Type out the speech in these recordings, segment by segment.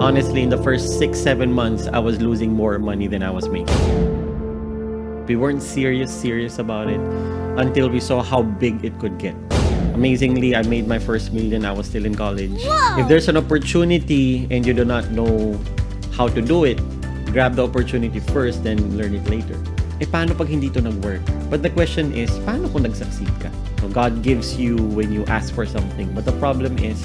honestly, in the first 6-7 months, I was losing more money than I was making. We weren't serious about it until we saw how big it could get. Amazingly, I made my first million. I was still in college. Wow. If there's an opportunity and you do not know how to do it, grab the opportunity first, then learn it later. Paano pag hindi to nag-work? But the question is, paano kung nag-succeed ka? So God gives you when you ask for something. But the problem is,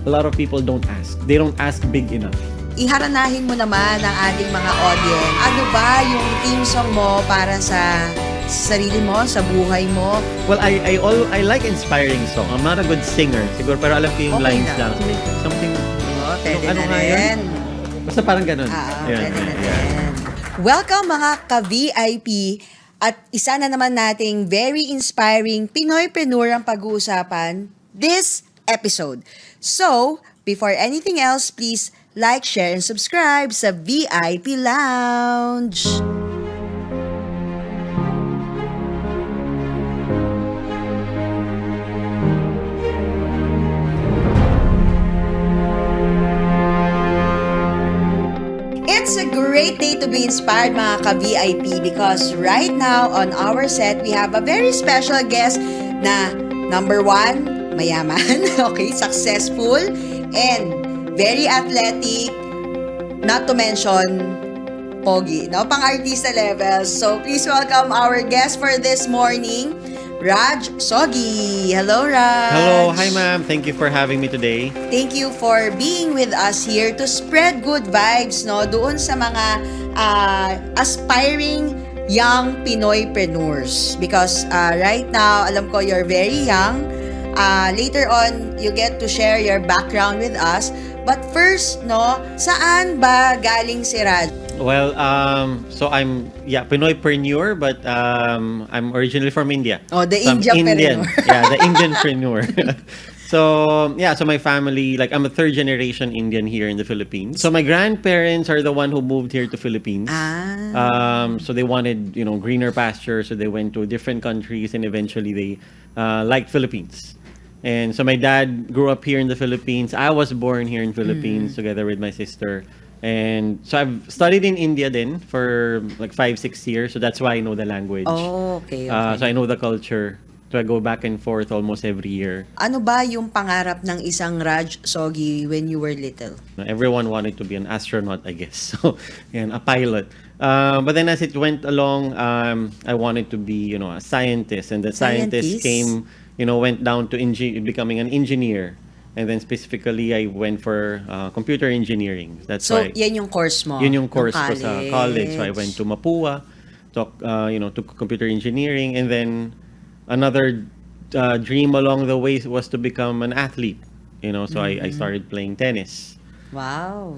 a lot of people don't ask. They don't ask big enough. Iharanahin mo naman ang ating mga audience. Ano ba yung theme song mo para sa sarili mo, sa buhay mo? Well, I like inspiring song. I'm not a good singer, siguro, pero alam ko yung Okay lines na. lang. Something, Pwede ano na nga yun? rin. Basta parang ganun. Pwede na rin. Welcome mga ka-VIP at isa na naman nating very inspiring Pinoypreneur ang pag-uusapan this episode. So, before anything else, please like, share, and subscribe sa VIP Lounge. It's a great day to be inspired mga ka-VIP because right now on our set, we have a very special guest na number 1, mayaman, okay, successful, and very athletic, not to mention pogi, no? Pang-artista level. So please welcome our guest for this morning, Rajs. Hello, Raj. Hello, hi ma'am. Thank you for having me today. Thank you for being with us here to spread good vibes, no, doon sa mga aspiring young Pinoypreneurs. Because right now, alam ko you're very young. Later on, you get to share your background with us. But first, no, saan ba galing si Raj? Well, so I'm Pinoypreneur, but I'm originally from India. Oh, the So I'm Indian. Indiapreneur. Yeah, the Indianpreneur. So my family, like I'm a third generation Indian here in the Philippines. So my grandparents are the one who moved here to Philippines. So they wanted, greener pastures, so they went to different countries, and eventually they liked Philippines. And so my dad grew up here in the Philippines. I was born here in Philippines together with my sister. And so I've studied in India then for like 5-6 years. So that's why I know the language. Oh, okay. So I know the culture. So I go back and forth almost every year. Ano ba yung pangarap ng isang Raj Sogi when you were little? Everyone wanted to be an astronaut, I guess. So, a pilot. But then as it went along, I wanted to be, a scientist. And the scientist came, went down to becoming an engineer. And then specifically, I went for computer engineering. That's So, why. yan yung course mo? Yun yung course ng ko sa college. So I went to Mapua, took computer engineering, and then another dream along the way was to become an athlete. So I started playing tennis. Wow.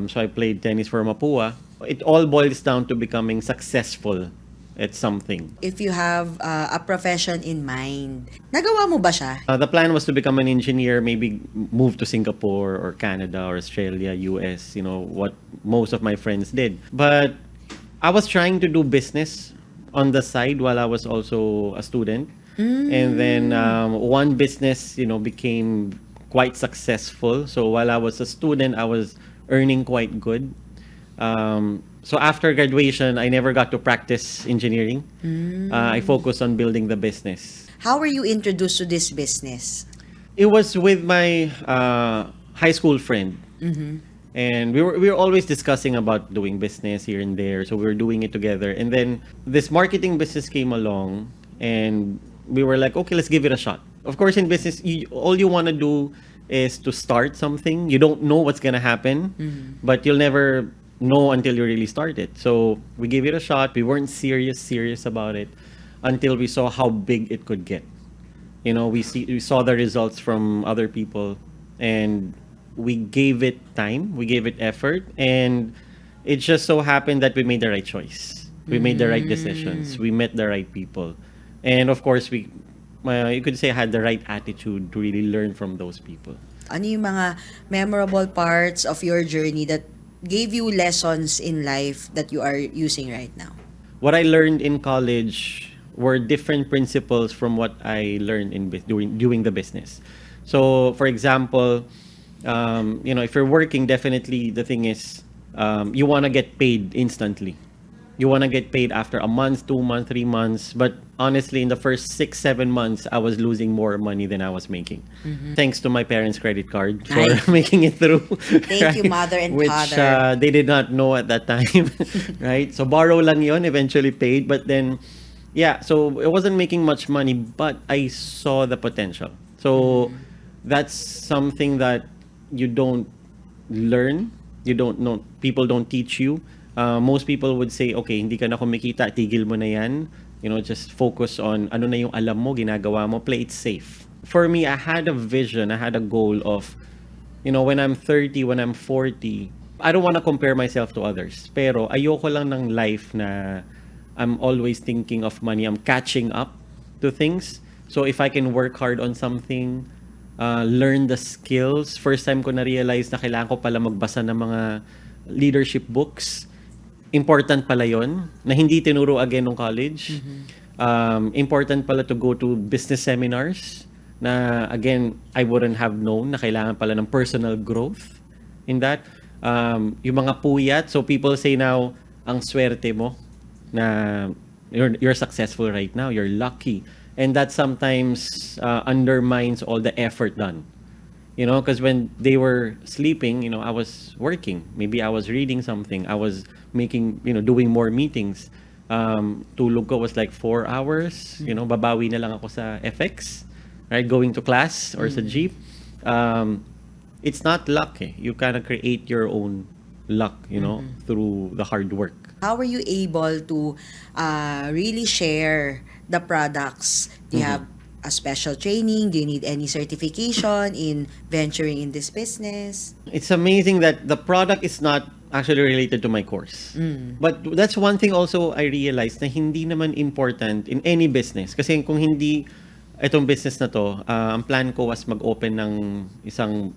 So I played tennis for Mapua. It all boils down to becoming successful at something. If you have a profession in mind, nagawa mo ba siya? The plan was to become an engineer, maybe move to Singapore or Canada or Australia, US, what most of my friends did. But I was trying to do business on the side while I was also a student. And then one business, became quite successful. So while I was a student, I was earning quite good. So after graduation, I never got to practice engineering. I focused on building the business. How were you introduced to this business? It was with my high school friend. And we were always discussing about doing business here and there. So we were doing it together. And then this marketing business came along, and we were like, okay, let's give it a shot. Of course, in business, all you want to do is to start something. You don't know what's going to happen, but you'll never know until you really start it. So we gave it a shot. We weren't serious about it until we saw how big it could get. We saw the results from other people, and we gave it time, we gave it effort, and it just so happened that we made the right choice. We made the right decisions. We met the right people. And of course, you could say I had the right attitude to really learn from those people. Ano yung mga memorable parts of your journey that gave you lessons in life that you are using right now? What I learned in college were different principles from what I learned in doing the business. So, for example, If you're working, definitely the thing is, you want to get paid instantly. You want to get paid after a month, 2 months, 3 months. But honestly, in the first 6, 7 months, I was losing more money than I was making. Thanks to my parents' credit card for Ay. making it through. Thank you, mother and Which father. they did not know at that time. Right? So borrow lang yon, eventually paid. But then, yeah, so it wasn't making much money, but I saw the potential. So that's something that you don't learn, you don't know, people don't teach you. Most people would say, okay, hindi ka na kumikita, tigil mo na yan. Just focus on ano na yung alam mo, ginagawa mo, play it safe. For me, I had a vision, I had a goal of, when I'm 30, when I'm 40, I don't want to compare myself to others. Pero ayoko lang ng life na I'm always thinking of money. I'm catching up to things. So if I can work hard on something, learn the skills. First time ko na-realize na kailangan ko pala magbasa ng mga leadership books. Important pala yon na hindi tinuro again nung college. Important pala to go to business seminars na again, I wouldn't have known na kailangan pala ng personal growth in that. Yung mga puyat, so people say now, ang swerte mo na you're successful right now, you're lucky. And that sometimes undermines all the effort done. Because when they were sleeping, I was working. Maybe I was reading something. I was making, doing more meetings. Tulog ko was like 4 hours. Babawi na lang ako sa FX, right? Going to class or sa jeep. It's not luck. You kind of create your own luck, through the hard work. How were you able to really share the products? Do you have a special training? Do you need any certification in venturing in this business? It's amazing that the product is not actually related to my course. But that's one thing also I realized na hindi naman important in any business. Kasi kung hindi itong business na to, ang plan ko was mag-open ng isang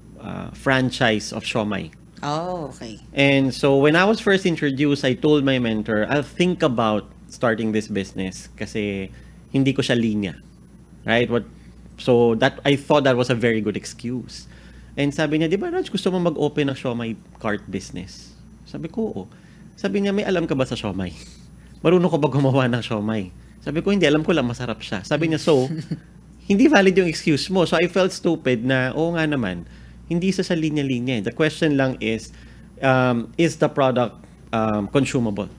franchise of Siomai. Oh, okay. And so when I was first introduced, I told my mentor, I'll think about starting this business kasi hindi ko siya linya. Right? So that I thought that was a very good excuse. And sabi niya, di ba Raj, gusto mo mag-open ng siomai cart business? Sabi ko, oo. Sabi niya, may alam ka ba sa siomai? Marunong ko ba gumawa ng siomai? Sabi ko, hindi, alam ko lang masarap siya. Sabi niya, so, hindi valid yung excuse mo. So I felt stupid na, oo nga naman, hindi sa linya-linya. The question lang is the product consumable?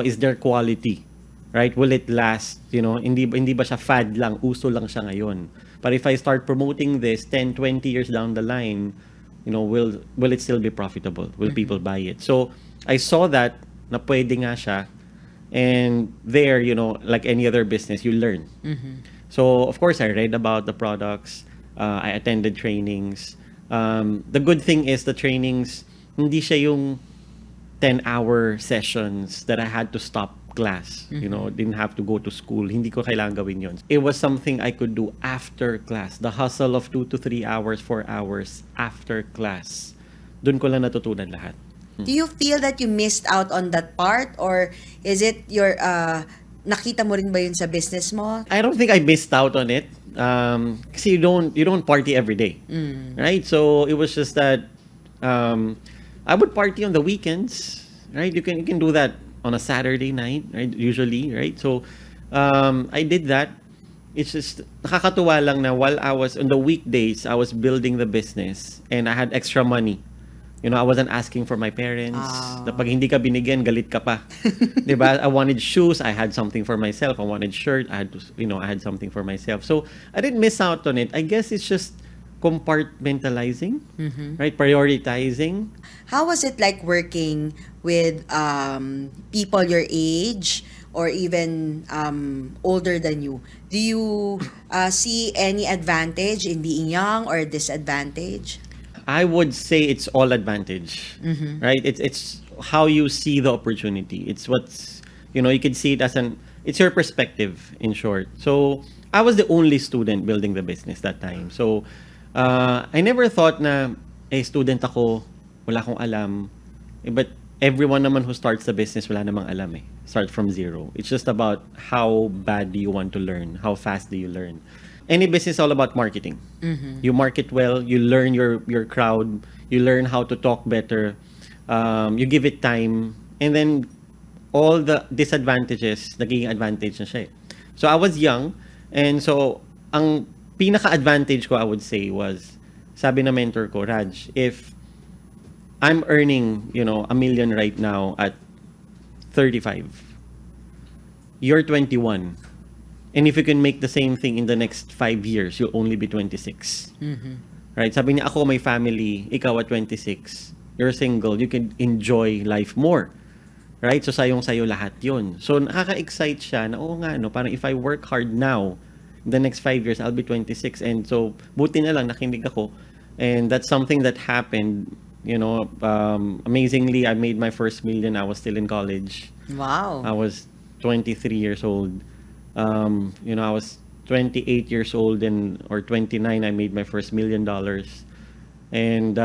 Is there quality? Right? Will it last? Hindi ba siya fad lang, uso lang siya ngayon. But if I start promoting this 10, 20 years down the line, will it still be profitable? Will people buy it? So, I saw that na pwede nga siya. And there, like any other business, you learn. So, of course, I read about the products. I attended trainings. The good thing is the trainings, hindi siya yung 10-hour sessions that I had to stop class. Didn't have to go to school. Hindi ko kailangan gawin yun. It was something I could do after class. The hustle of 2 to 3 hours, 4 hours after class. Doon ko lang natutunan lahat. Do you feel that you missed out on that part, or is it your nakita mo rin ba yun sa business mo? I don't think I missed out on it. Kasi you don't party every day. Right? So it was just that I would party on the weekends. Right? You can do that on a Saturday night, right? Usually, right? So, I did that. It's just, nakakatuwa lang na while I was, on the weekdays, I was building the business and I had extra money. I wasn't asking for my parents. Na pag hindi ka binigyan, galit ka pa. Diba? I wanted shoes, I had something for myself. I wanted shirt, I had something for myself. So, I didn't miss out on it. I guess it's just compartmentalizing, right? Prioritizing. How was it like working with people your age or even older than you? Do you see any advantage in being young or disadvantage? I would say it's all advantage, right? It's how you see the opportunity. It's what's, you can see it as it's your perspective, in short. So, I was the only student building the business that time. So, I never thought na, student ako, wala akong alam. But everyone naman who starts the business, wala namang alam Start from zero. It's just about how bad do you want to learn? How fast do you learn? any business is all about marketing. You market well, you learn your crowd, you learn how to talk better, you give it time, and then all the disadvantages, naging advantage na siya eh. So I was young, and so ang pinaka-advantage ko, I would say, was, sabi na mentor ko, Raj, if I'm earning, $1 million right now at 35, you're 21. And if you can make the same thing in the next 5 years, you'll only be 26. Right? Sabi niya, ako may family, ikaw at 26, you're single, you can enjoy life more. Right? So, sayong-sayo lahat yun. So, nakaka-excite siya na, oo nga, no, parang if I work hard now, in the next 5 years, I'll be 26. And so, buti na lang, nakinig ako. And that's something that happened, amazingly, I made my first million. I was still in college. Wow. I was 23 years old. I was 28 years old or 29, I made my first $1 million. And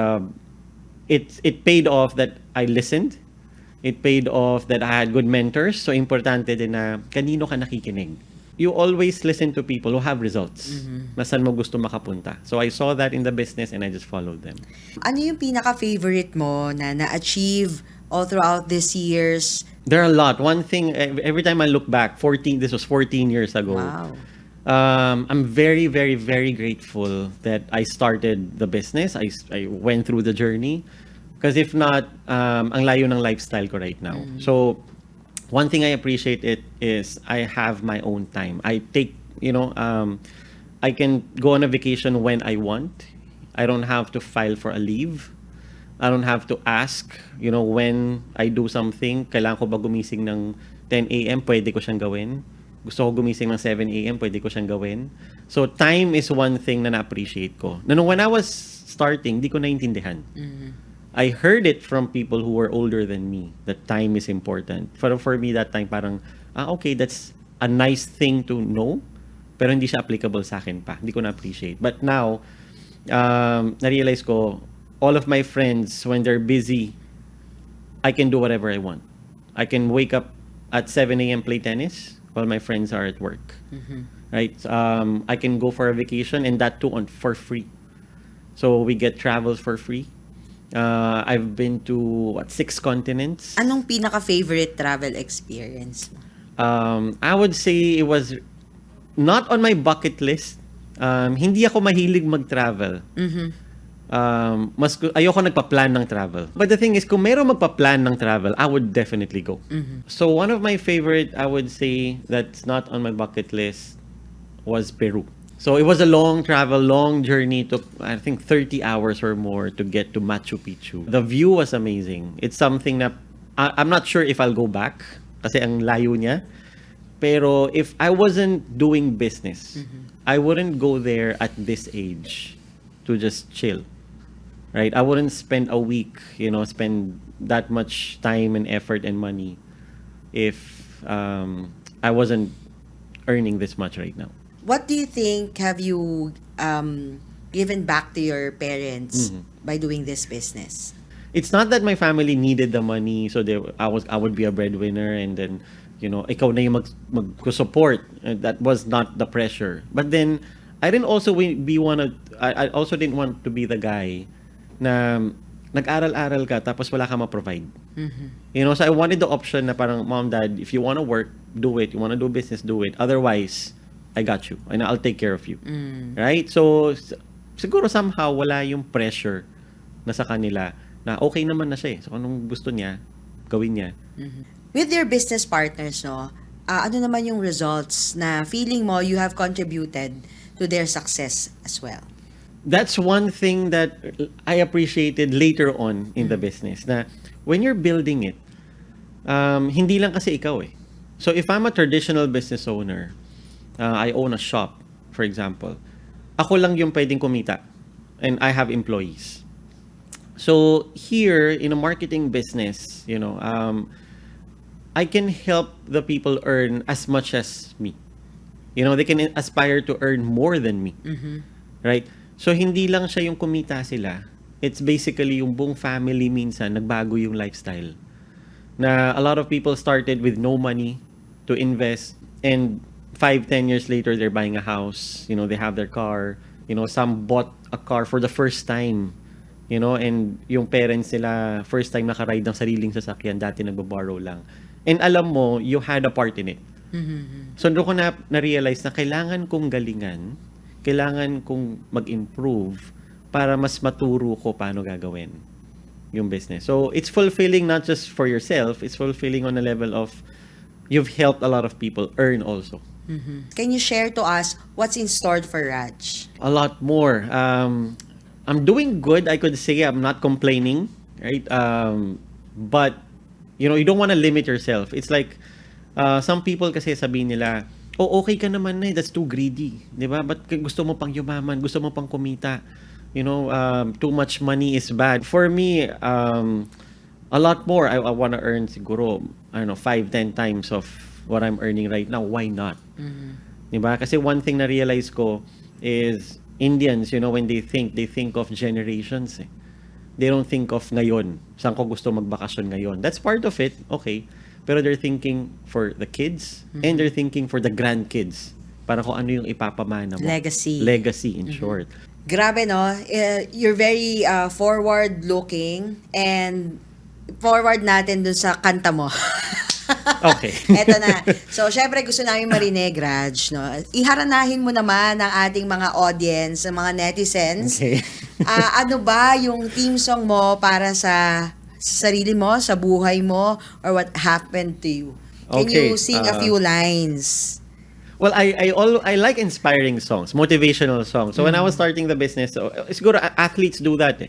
it paid off that I listened. It paid off that I had good mentors. So, importante din na kanino ka nakikinig. You always listen to people who have results. Na saan mo gusto makapunta. So, I saw that in the business and I just followed them. Ano yung pinaka-favorite mo na na-achieve all throughout these years? There are a lot. One thing, every time I look back, this was 14 years ago. Wow. I'm very, very, very grateful that I started the business. I went through the journey. Because if not, ang layo ng lifestyle ko right now. So, one thing I appreciate it is I have my own time. I take, I can go on a vacation when I want. I don't have to file for a leave. I don't have to ask, when I do something, kailangan ko ba gumising ng 10 a.m., pwede ko siyang gawin. Gusto ko gumising ng 7 a.m., pwede ko siyang gawin. So, time is one thing na na-appreciate ko. When I was starting, di ko naintindihan. I heard it from people who were older than me, that time is important. For me, that time parang, okay, that's a nice thing to know, pero hindi siya applicable sa akin pa. Hindi ko na-appreciate. But now, na-realize ko, all of my friends, when they're busy, I can do whatever I want. I can wake up at 7 a.m. play tennis while my friends are at work. Right? I can go for a vacation and that too for free. So we get travels for free. I've been to 6 continents. Anong pinaka-favorite travel experience mo? I would say it was not on my bucket list. Hindi ako mahilig mag-travel. Ayoko nagpa-plan ng travel. But the thing is, kung meron magpa-plan ng travel, I would definitely go. So one of my favorite, I would say, that's not on my bucket list was Peru. So it was a long travel, long journey. Took, I think, 30 hours or more to get to Machu Picchu. The view was amazing. It's something that I'm not sure if I'll go back kasi ang layo niya. Pero if I wasn't doing business, I wouldn't go there at this age to just chill. Right? I wouldn't spend a week, spend that much time and effort and money if I wasn't earning this much right now. What do you think have you given back to your parents by doing this business? It's not that my family needed the money, so I would be a breadwinner, and then ikaw na yung mag-support. That was not the pressure. But then I didn't also I also didn't want to be the guy na nag-aral-aral ka tapos wala ka ma-provide. So I wanted the option na parang, mom, dad, if you want to work, do it. You want to do business, do it. Otherwise, I got you and I'll take care of you. Right? So siguro somehow wala yung pressure na sa kanila na okay naman na siya eh. So anong gusto niya, gawin niya. With your business partners, ano naman yung results na feeling mo you have contributed to their success as well? That's one thing that I appreciated later on in the business, na when you're building it, hindi lang kasi ikaw eh. So if I'm a traditional business owner, I own a shop, for example, ako lang yung pwedeng kumita and I have employees. So here, in a marketing business, I can help the people earn as much as me. They can aspire to earn more than me. Right? So hindi lang siya yung kumita sila. It's basically yung buong family minsan nagbago yung lifestyle. Na a lot of people started with no money to invest, and 5-10 years later, they're buying a house. They have their car. Some bought a car for the first time. And yung parents nila, first time nakaride ng sariling sasakyan, dati nagbaborrow lang. And alam mo, you had a part in it. So doon ko na-realize na kailangan kong galingan, kailangan kong mag-improve para mas maturo ko paano gagawin yung business. So it's fulfilling not just for yourself, it's fulfilling on a level of you've helped a lot of people earn also. Can you share to us what's in store for Raj? A lot more. I'm doing good, I could say. I'm not complaining, right? But you don't want to limit yourself. It's like some people kasi sabihin nila, oh, okay ka naman na, that's too greedy. Di ba? Ba't gusto mo pang yumaman? Gusto mo pang kumita? Too much money is bad. For me, a lot more. I want to earn siguro, 5-10 times of what I'm earning right now. Why not? Di ba? Kasi one thing na realize ko is Indians, when they think of generations. They don't think of ngayon. Saan ko gusto magbakasyon ngayon? That's part of it. Okay. Pero they're thinking for the kids and they're thinking for the grandkids. Para kung ano yung ipapamana mo. Legacy, in short. Grabe, no? You're very forward-looking and forward natin dun sa kanta mo. Okay. Eto na. So, syempre gusto namin marinig, Raj, no? Iharanahin mo naman ang ating mga audience, ang mga netizens. Okay. Ano ba yung theme song mo para sa sarili mo, sa buhay mo, or what happened to you? Can you sing a few lines? Well, I like inspiring songs, motivational songs. So when I was starting the business, siguro athletes do that.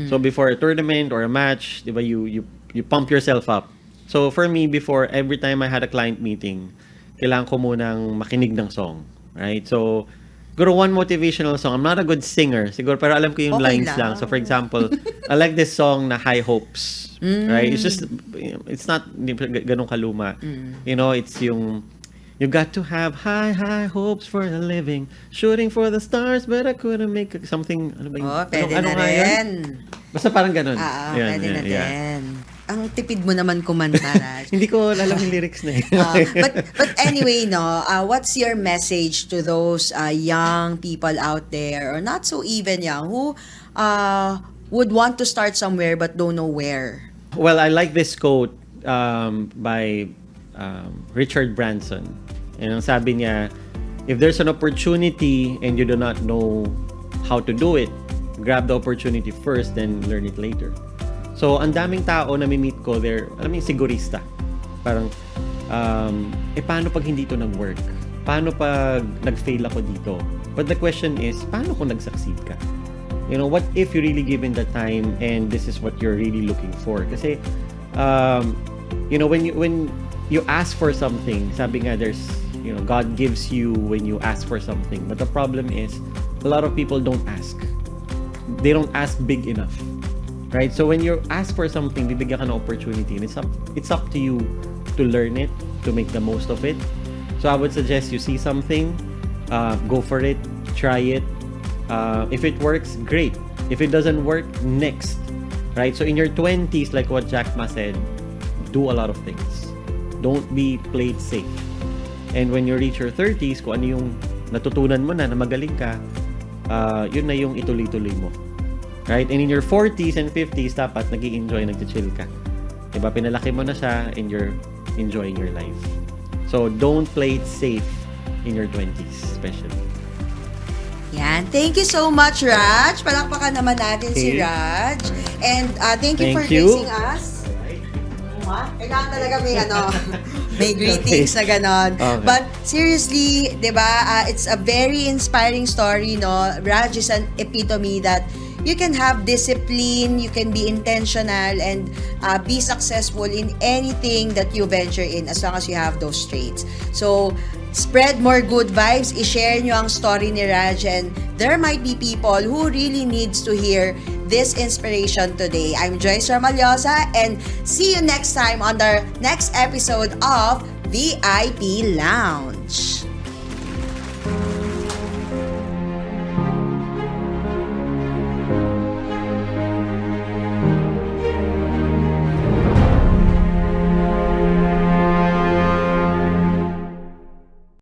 So before a tournament or a match, diba, you pump yourself up. So for me, before, every time I had a client meeting, kailangan ko munang makinig ng song. Right? So, siguro one motivational song. I'm not a good singer, siguro, pero alam ko yung lines lang. So for example, I like this song na High Hopes. Right? It's not ganun kaluma. It's yung, you got to have high hopes for a living, shooting for the stars, but I couldn't make something. Ano ba yun? Pwede na rin. Basta parang ganun. Pwede na rin. Ang tipid mo naman kumanta, Raj. Hindi ko alam yung lyrics na yun. But anyway, no, what's your message to those young people out there, or not so even young, who would want to start somewhere but don't know where? Well, I like this quote by Richard Branson. And ang sabi niya, if there's an opportunity and you do not know how to do it, grab the opportunity first, then learn it later. So, ang daming tao na mi-meet ko, they're, sigurista. Parang, paano pag hindi to nag-work? Paano pag nag-fail ako dito? But the question is, paano kung nag-succeed ka? What if you really given the time and this is what you're really looking for? Kasi, when you ask for something, sabi nga, there's, God gives you when you ask for something. But the problem is, a lot of people don't ask. They don't ask big enough. Right? So when you ask for something, bibigyan ka ng opportunity, and it's up to you to learn it, to make the most of it. So I would suggest you see something, go for it, try it. If it works, great. If it doesn't work, next. Right? So in your 20s, like what Jack Ma said, do a lot of things. Don't be played safe. And when you reach your 30s, kung ano yung natutunan mo na magaling ka, yun na yung ituloy-tuloy mo. Right? And in your 40s and 50s, dapat nag-i-enjoy, nag-chill ka. Diba? Pinalaki mo na siya and you're enjoying your life. So, don't play it safe in your 20s, especially. Yan. Thank you so much, Raj. Palakpakan naman natin si Raj. And thank you for gracing us. Kailangan talaga may greetings na ganon. Okay. But seriously, diba, it's a very inspiring story, no? Raj is an epitome that you can have discipline, you can be intentional, and be successful in anything that you venture in as long as you have those traits. So, spread more good vibes, i-share nyo ang story ni Raj, and there might be people who really needs to hear this inspiration today. I'm Joyce Ramalhosa, and see you next time on the next episode of VIP Lounge.